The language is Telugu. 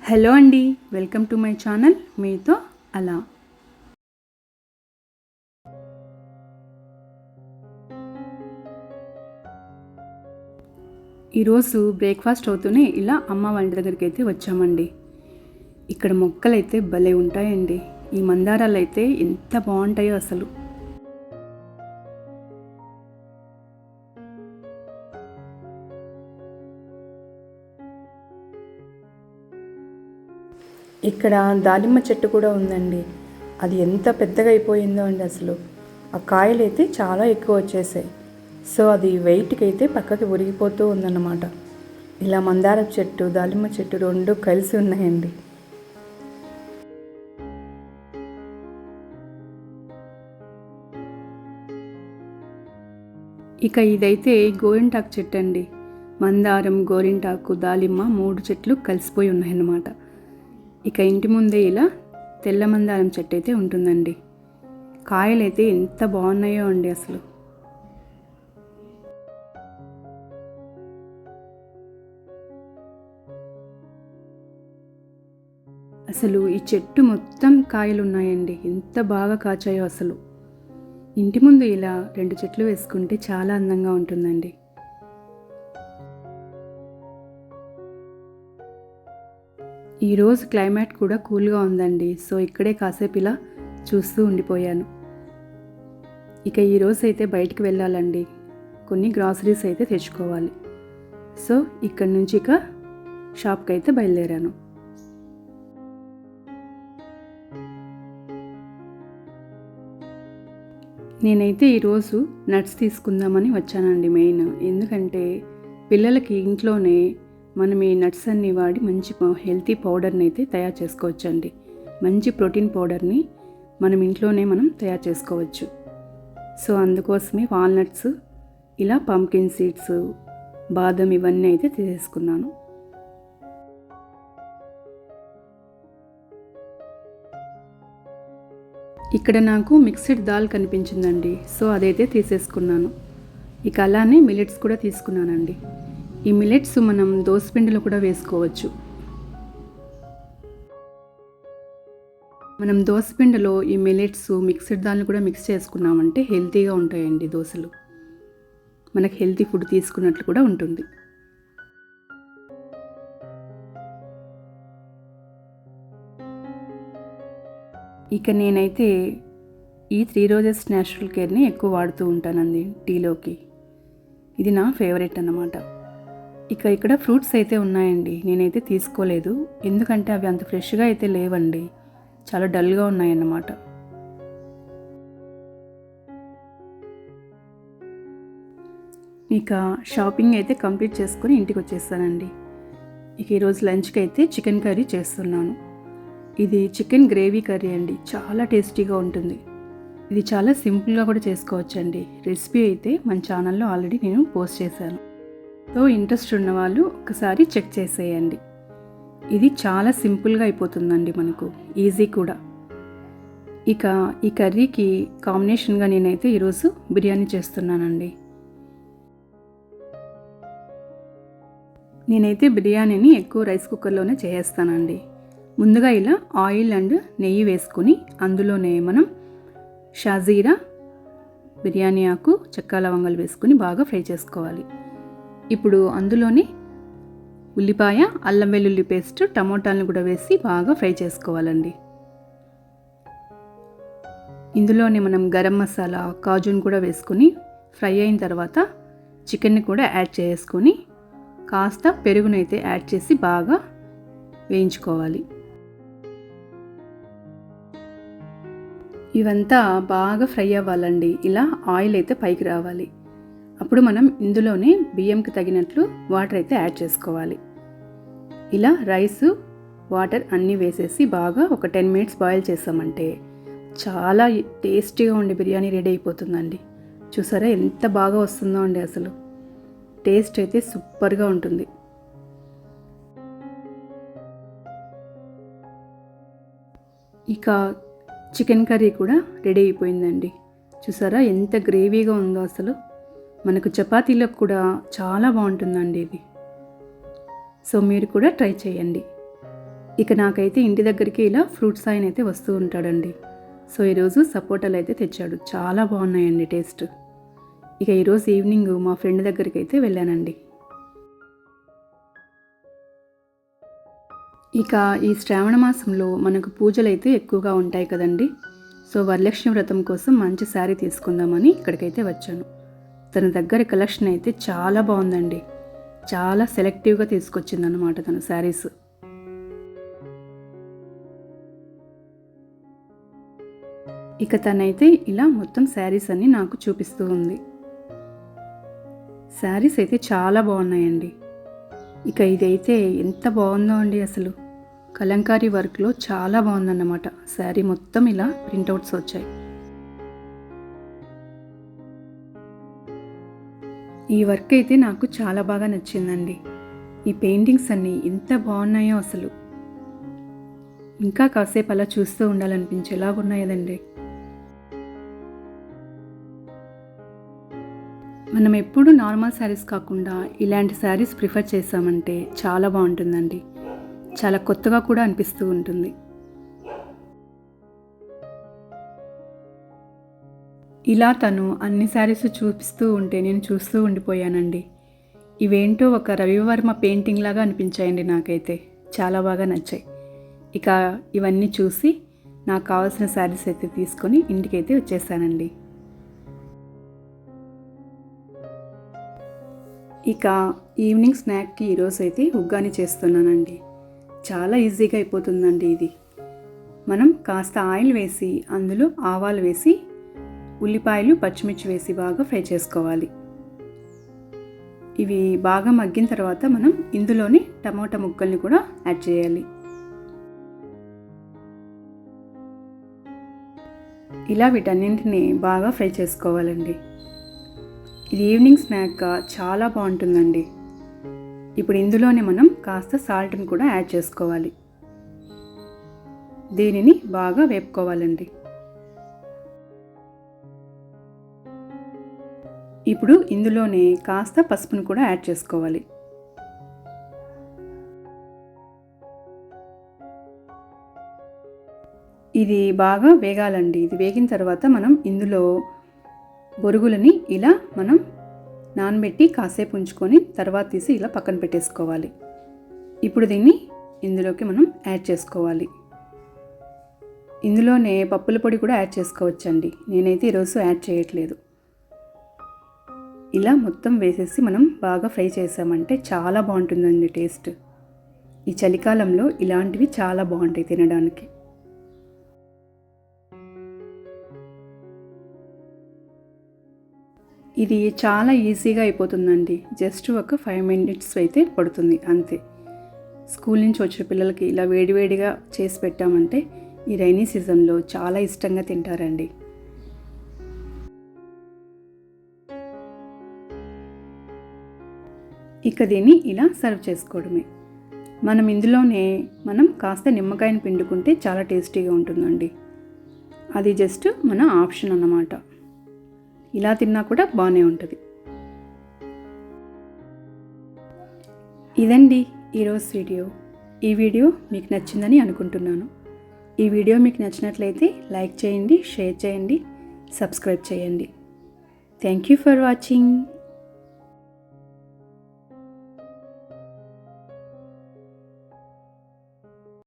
హలో అండి, వెల్కమ్ టు మై ఛానల్ మీతో అలా. ఈరోజు బ్రేక్ఫాస్ట్ అవుతూనే ఇలా అమ్మ వాళ్ళ దగ్గరికి అయితే వచ్చామండి. ఇక్కడ మొక్కలైతే భలే ఉంటాయండి. ఈ మందారాలు అయితే ఎంత బాగుంటాయో అసలు. ఇక్కడ దానిమ్మ చెట్టు కూడా ఉందండి. అది ఎంత పెద్దగా అయిపోయిందో అండి అసలు. ఆ కాయలు అయితే చాలా ఎక్కువ వచ్చేసాయి. సో అది వెయిట్కి అయితే పక్కకి ఉరిగిపోతూ ఉందన్నమాట. ఇలా మందార చెట్టు దానిమ్మ చెట్టు రెండు కలిసి ఉన్నాయండి. ఇక ఇదైతే గోరింటాకు చెట్టు అండి. మందారం, గోరింటాకు, దాలిమ్మ 3 చెట్లు కలిసిపోయి ఉన్నాయన్నమాట. ఇక ఇంటి ముందే ఇలా తెల్ల మందారం చెట్టు అయితే ఉంటుందండి. కాయలు అయితే ఎంత బాగున్నాయో అండి అసలు. అసలు ఈ చెట్టు మొత్తం కాయలు ఉన్నాయండి. ఎంత బాగా కాచాయో అసలు. ఇంటి ముందు ఇలా 2 చెట్లు వేసుకుంటే చాలా అందంగా ఉంటుందండి. ఈరోజు క్లైమేట్ కూడా కూల్గా ఉందండి. సో ఇక్కడే కాసేపు ఇలా చూస్తూ ఉండిపోయాను. ఇక ఈరోజు అయితే బయటికి వెళ్ళాలండి. కొన్ని గ్రాసరీస్ అయితే తెచ్చుకోవాలి. సో ఇక్కడి నుంచి ఇక షాప్కి అయితే బయలుదేరాను. నేనైతే ఈరోజు నట్స్ తీసుకుందామని వచ్చానండి మెయిన్. ఎందుకంటే పిల్లలకి ఇంట్లోనే మనం ఈ నట్స్ అన్నీ వాడి మంచి హెల్తీ పౌడర్ని అయితే తయారు చేసుకోవచ్చండి. మంచి ప్రోటీన్ పౌడర్ని మనం తయారు చేసుకోవచ్చు. సో అందుకోసమే వాల్నట్స్, ఇలా పంకిన్ సీడ్స్, బాదం ఇవన్నీ అయితే తీసేసుకున్నాను. ఇక్కడ నాకు మిక్స్డ్ దాల్ కనిపించిందండి. సో అదైతే తీసేసుకున్నాను. ఇక అలానే మిల్లెట్స్ కూడా తీసుకున్నానండి. ఈ మిల్లెట్స్ మనం దోసపిండిలో కూడా వేసుకోవచ్చు. మనం దోసపిండిలో ఈ మిల్లెట్స్, మిక్స్డ్ దాల్ని కూడా మిక్స్ చేసుకున్నామంటే హెల్తీగా ఉంటాయండి దోశలు. మనకు హెల్తీ ఫుడ్ తీసుకున్నట్లు కూడా ఉంటుంది. ఇక నేనైతే ఈ 3 రోజెస్ న్యాచురల్ కేర్ని ఎక్కువ వాడుతూ ఉంటానండి టీలోకి. ఇది నా ఫేవరెట్ అన్నమాట. ఇక ఇక్కడ ఫ్రూట్స్ అయితే ఉన్నాయండి. నేనైతే తీసుకోలేదు, ఎందుకంటే అవి అంత ఫ్రెష్గా అయితే లేవండి. చాలా డల్గా ఉన్నాయన్నమాట. ఇక షాపింగ్ అయితే కంప్లీట్ చేసుకొని ఇంటికి వచ్చేస్తానండి. ఇక ఈరోజు లంచ్కి అయితే చికెన్ కర్రీ చేస్తున్నాను. ఇది చికెన్ గ్రేవీ కర్రీ అండి. చాలా టేస్టీగా ఉంటుంది. ఇది చాలా సింపుల్గా కూడా చేసుకోవచ్చండి. రెసిపీ అయితే మన ఛానల్లో ఆల్రెడీ నేను పోస్ట్ చేశాను. సో ఇంట్రెస్ట్ ఉన్న వాళ్ళు ఒకసారి చెక్ చేసేయండి. ఇది చాలా సింపుల్గా అయిపోతుందండి, మనకు ఈజీ కూడా. ఇక ఈ కర్రీకి కాంబినేషన్గా నేనైతే ఈరోజు బిర్యానీ చేస్తున్నానండి. నేనైతే బిర్యానీని ఎక్కువ రైస్ కుక్కర్లోనే చేసేస్తానండి. ముందుగా ఇలా ఆయిల్ అండ్ నెయ్యి వేసుకొని అందులోనే మనం షాజీరా, బిర్యానీ ఆకు, చెక్క లవంగాలు వేసుకొని బాగా ఫ్రై చేసుకోవాలి. ఇప్పుడు అందులోనే ఉల్లిపాయ, అల్లం వెల్లుల్లి పేస్ట్, టమోటాలను కూడా వేసి బాగా ఫ్రై చేసుకోవాలండి. ఇందులోనే మనం గరం మసాలా, కాజును కూడా వేసుకొని ఫ్రై అయిన తర్వాత చికెన్ని కూడా యాడ్ చేసుకొని కాస్త పెరుగునైతే యాడ్ చేసి బాగా వేయించుకోవాలి. ఇవంతా బాగా ఫ్రై అవ్వాలండి. ఇలా ఆయిల్ అయితే పైకి రావాలి. అప్పుడు మనం ఇందులోనే బియ్యంకి తగినట్లు వాటర్ అయితే యాడ్ చేసుకోవాలి. ఇలా రైస్, వాటర్ అన్నీ వేసేసి బాగా ఒక 10 మినిట్స్ బాయిల్ చేసామంటే చాలా టేస్టీగా ఉండే బిర్యానీ రెడీ అయిపోతుందండి. చూసారా ఎంత బాగా వస్తుందో అండి అసలు. టేస్ట్ అయితే సూపర్గా ఉంటుంది. ఇక చికెన్ కర్రీ కూడా రెడీ అయిపోయిందండి. చూసారా ఎంత గ్రేవీగా ఉందో అసలు. మనకు చపాతీలకు కూడా చాలా బాగుంటుందండి ఇది. సో మీరు కూడా ట్రై చేయండి. ఇక నాకైతే ఇంటి దగ్గరికి ఇలా ఫ్రూట్స్ ఆయన అయితే వస్తూ ఉంటాడండి. సో ఈరోజు సపోటాలు అయితే తెచ్చాడు. చాలా బాగున్నాయండి టేస్ట్. ఇక ఈరోజు ఈవినింగ్ మా ఫ్రెండ్ దగ్గరికి అయితే వెళ్ళానండి. ఇక ఈ శ్రావణ మాసంలో మనకు పూజలు అయితే ఎక్కువగా ఉంటాయి కదండి. సో వరలక్ష్మి వ్రతం కోసం మంచి శారీ తీసుకుందామని ఇక్కడికైతే వచ్చాను. తన దగ్గర కలెక్షన్ అయితే చాలా బాగుందండి. చాలా సెలెక్టివ్గా తీసుకొచ్చిందన్నమాట తన శారీస్. ఇక తనైతే ఇలా మొత్తం శారీస్ అన్నీ నాకు చూపిస్తూ ఉంది. శారీస్ అయితే చాలా బాగున్నాయండి. ఇక ఇదైతే ఎంత బాగుందో అండి అసలు. కలంకారీ వర్క్లో చాలా బాగుందన్నమాట. శారీ మొత్తం ఇలా ప్రింట్అవుట్స్ వచ్చాయి. ఈ వర్క్ అయితే నాకు చాలా బాగా నచ్చిందండి. ఈ పెయింటింగ్స్ అన్నీ ఎంత బాగున్నాయో అసలు. ఇంకా కాసేపు అలా చూస్తూ ఉండాలనిపించేలాగున్నాయదండి. మనం ఎప్పుడు నార్మల్ శారీస్ కాకుండా ఇలాంటి శారీస్ ప్రిఫర్ చేసామంటే చాలా బాగుంటుందండి. చాలా కొత్తగా కూడా అనిపిస్తూ ఉంటుంది. ఇలా తను అన్ని శారీస్ చూపిస్తూ ఉంటే నేను చూస్తూ ఉండిపోయానండి. ఇవేంటో ఒక రవివర్మ పెయింటింగ్ లాగా అనిపించాయండి నాకైతే. చాలా బాగా నచ్చాయి. ఇక ఇవన్నీ చూసి నాకు కావాల్సిన శారీస్ అయితే తీసుకొని ఇంటికైతే వచ్చేసానండి. ఇక ఈవినింగ్ స్నాక్కి ఈరోజు అయితే ఉగ్గాని చేస్తున్నానండి. చాలా ఈజీగా అయిపోతుందండి ఇది. మనం కాస్త ఆయిల్ వేసి అందులో ఆవాలు వేసి ఉల్లిపాయలు పచ్చిమిర్చి వేసి బాగా ఫ్రై చేసుకోవాలి. ఇవి బాగా మగ్గిన తర్వాత మనం ఇందులోనే టమోటా ముక్కల్ని కూడా యాడ్ చేయాలి. ఇలా వీటన్నింటినీ బాగా ఫ్రై చేసుకోవాలండి. ఇది ఈవినింగ్ స్నాక్గా చాలా బాగుంటుందండి. ఇప్పుడు ఇందులోనే మనం కాస్త సాల్ట్ని కూడా యాడ్ చేసుకోవాలి. దీనిని బాగా వేపుకోవాలండి. ఇప్పుడు ఇందులోనే కాస్త పసుపును కూడా యాడ్ చేసుకోవాలి. ఇది బాగా వేగాలండి. ఇది వేగిన తర్వాత మనం ఇందులో బొరుగులని ఇలా మనం నానబెట్టి కాసేపు ఉంచుకొని తర్వాత తీసి ఇలా పక్కన పెట్టేసుకోవాలి. ఇప్పుడు దీన్ని ఇందులోకి మనం యాడ్ చేసుకోవాలి. ఇందులోనే పప్పుల పొడి కూడా యాడ్ చేసుకోవచ్చండి. నేనైతే ఈరోజు యాడ్ చేయట్లేదు. ఇలా మొత్తం వేసేసి మనం బాగా ఫ్రై చేసామంటే చాలా బాగుంటుందండి టేస్ట్. ఈ చలికాలంలో ఇలాంటివి చాలా బాగుంటాయి తినడానికి. ఇది చాలా ఈజీగా అయిపోతుందండి. జస్ట్ ఒక 5 minutes అయితే పడుతుంది అంతే. స్కూల్ నుంచి వచ్చిన పిల్లలకి ఇలా వేడివేడిగా చేసి పెట్టామంటే ఈ రైనీ సీజన్లో చాలా ఇష్టంగా తింటారండి. ఇక దీన్ని ఇలా సర్వ్ చేసుకోవడమే. మనం ఇందులోనే కాస్త నిమ్మకాయని పిండుకుంటే చాలా టేస్టీగా ఉంటుందండి. అది జస్ట్ మన ఆప్షన్ అన్నమాట. ఇలా తిన్నా కూడా బాగానే ఉంటుంది. ఇదండి ఈరోజు వీడియో. ఈ వీడియో మీకు నచ్చిందని అనుకుంటున్నాను. ఈ వీడియో మీకు నచ్చినట్లయితే లైక్ చేయండి, షేర్ చేయండి, సబ్స్క్రైబ్ చేయండి. Thank you for watching.